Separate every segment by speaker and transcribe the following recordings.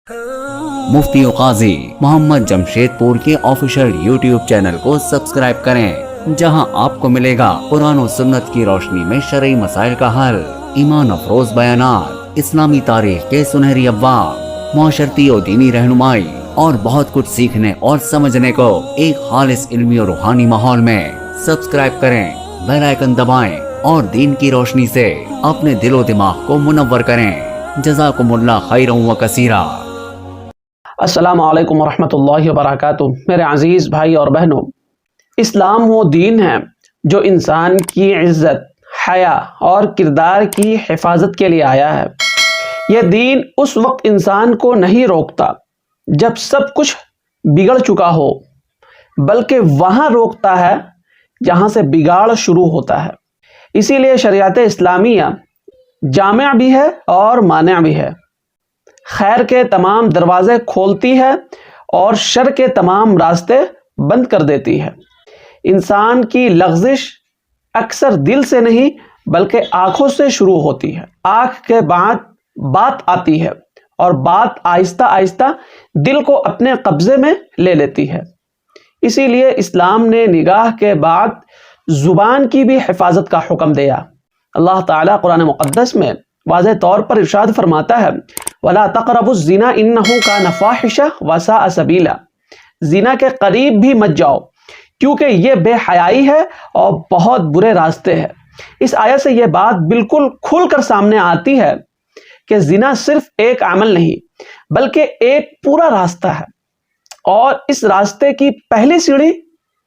Speaker 1: मुफ्ती काजी मोहम्मद जमशेदपुर के official YouTube channel को subscribe करें, जहां आपको मिलेगा कुरान और सुन्नत की रोशनी में शरई मसाइल का हल, ईमान अफरोज बयानात, इस्लामी तारीख के सुनहरी अब्वाब, मुआशरती और दीनी रहनुमाई और बहुत कुछ सीखने और समझने को एक खालिस इल्मी और रूहानी माहौल में। सब्सक्राइब करें, बेल आइकन दबाएं और दीन की रोशनी से अपने दिलो दिमाग को मुनव्वर करें। जज़ाकुमुल्लाह खैरन व कसीरा।
Speaker 2: अस्सलामु अलैकुम वरहमतुल्लाहि वबरकातुहू। मेरे अजीज़ भाई और बहनों, इस्लाम वो दीन है जो इंसान की इज़्ज़त, हया और किरदार की हिफाजत के लिए आया है। यह दीन उस वक्त इंसान को नहीं रोकता जब सब कुछ बिगड़ चुका हो, बल्कि वहाँ रोकता है जहाँ से बिगाड़ शुरू होता है। इसीलिए शरीयत इस्लामिया जामिया भी है और मानिया भी है। खैर के तमाम दरवाजे खोलती है और शर के तमाम रास्ते बंद कर देती है। इंसान की लग़ज़िश अक्सर दिल से नहीं बल्कि आँखों से शुरू होती है। आँख के बाद बात आती है और बात आहिस्ता आहिस्ता दिल को अपने कब्ज़े में ले लेती है। इसीलिए इस्लाम ने निगाह के बाद ज़ुबान की भी हिफाजत का हुक्म दिया। अल्लाह ताला कुरान मुक़द्दस में वाज़ेह तौर पर इरशाद फरमाता है, वला तक़रबुज़ ज़िना इन्नहु कान फ़ाहिशा व साअ सबीला। ज़िना के करीब भी मत जाओ क्योंकि ये बेहयाई है और बहुत बुरे रास्ते हैं। इस आयत से ये बात बिल्कुल खुलकर सामने आती है कि ज़िना सिर्फ एक अमल नहीं बल्कि एक पूरा रास्ता है, और इस रास्ते की पहली सीढ़ी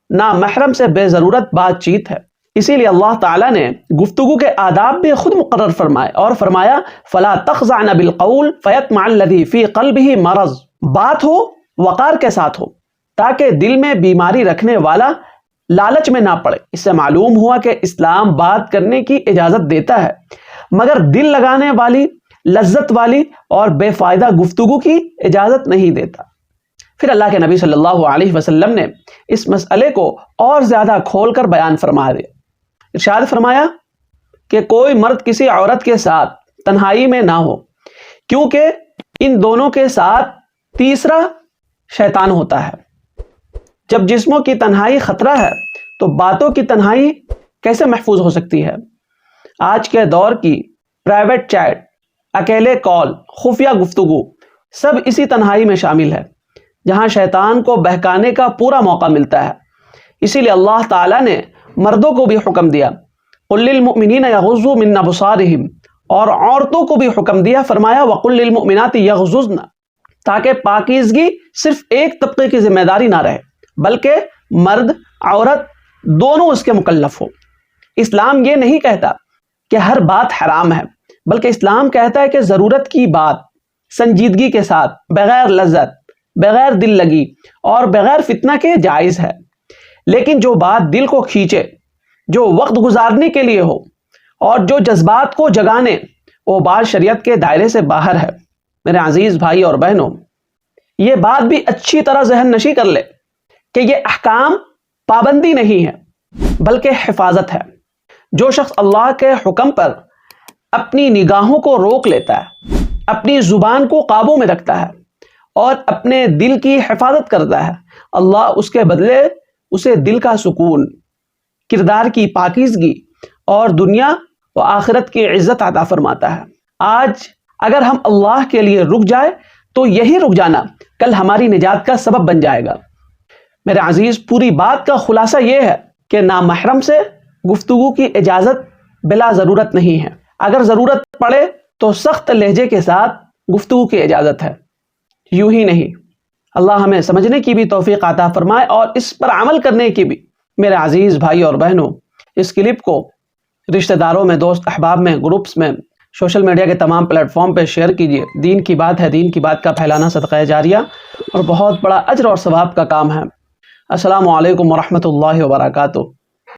Speaker 2: नामहरम से बेज़रूरत बातचीत है। इसीलिए अल्लाह ताला ने गुफ्तगू के आदाब भी खुद मुकर्रर फरमाए और फरमाया, फला तख़ज़अन बिलक़ौल फ़यत्मअल्लज़ी फ़ी क़ल्बिही मरज़। बात हो वक़ार के साथ हो ताकि दिल में बीमारी रखने वाला लालच में ना पड़े। इससे मालूम हुआ कि इस्लाम बात करने की इजाज़त देता है, मगर दिल लगाने वाली, लज्जत वाली और बेफ़ायदा गुफ्तगू की इजाज़त नहीं देता। फिर अल्लाह के नबी सल्लल्लाहु अलैहि वसल्लम ने इस मसले को और ज़्यादा खोल कर बयान फरमा दिया। इरशाद फरमाया कि कोई मर्द किसी औरत के साथ तन्हाई में ना हो, क्योंकि इन दोनों के साथ तीसरा शैतान होता है। जब जिस्मों की तन्हाई खतरा है तो बातों की तन्हाई कैसे महफूज हो सकती है। आज के दौर की प्राइवेट चैट, अकेले कॉल, खुफिया गुफ्तगू सब इसी तन्हाई में शामिल है, जहां शैतान को बहकाने का पूरा मौका मिलता है। इसीलिए अल्लाह ताला ने मर्दों को भी हुक्म दिया, कुल लिल मुमिनीना यग़ुज़्ज़ू मिन अबसारिहिम, और औरतों को भी हुक्म दिया, फरमाया वकुल लिल मुमिनाति यग़ज़ुज़्न, ताकि पाकीज़गी सिर्फ एक तबके की जिम्मेदारी ना रहे बल्कि मर्द औरत दोनों उसके मुकल्लफ हो। इस्लाम ये नहीं कहता कि हर बात हराम है, बल्कि इस्लाम कहता है कि ज़रूरत की बात संजीदगी के साथ, बगैर लज्जत, बगैर दिल लगी और बगैर फितना के जायज़ है। लेकिन जो बात दिल को खींचे, जो वक्त गुजारने के लिए हो और जो जज्बात को जगाने, वो बात शरीयत के दायरे से बाहर है। मेरे अजीज़ भाई और बहनों, ये बात भी अच्छी तरह ज़हन नशी कर ले कि ये अहकाम पाबंदी नहीं है बल्कि हिफाजत है। जो शख्स अल्लाह के हुक्म पर अपनी निगाहों को रोक लेता है, अपनी ज़ुबान को काबू में रखता है और अपने दिल की हिफाजत करता है, अल्लाह उसके बदले उसे दिल का सुकून, किरदार की पाकीज़गी और दुनिया व आखिरत की इज़्ज़त अता फरमाता है। आज अगर हम अल्लाह के लिए रुक जाए तो यही रुक जाना कल हमारी निजात का सबब बन जाएगा। मेरे अजीज़, पूरी बात का खुलासा यह है कि नामहरम से गुफ्तगू की इजाज़त बिला ज़रूरत नहीं है। अगर ज़रूरत पड़े तो सख्त लहजे के साथ गुफ्तगू की इजाज़त है, यूं ही नहीं। अल्लाह हमें समझने की भी तौफीक अता फरमाए और इस पर अमल करने की भी। मेरे अजीज़ भाई और बहनों, इस क्लिप को रिश्तेदारों में, दोस्त अहबाब में, ग्रुप्स में, सोशल मीडिया के तमाम प्लेटफॉर्म पर शेयर कीजिए। दीन की बात है, दीन की बात का फैलाना सदक़ा जारिया और बहुत बड़ा अज्र और सवाब का काम है। अस्सलामु अलैकुम वरहमतुल्लाहि वबरकातुहू।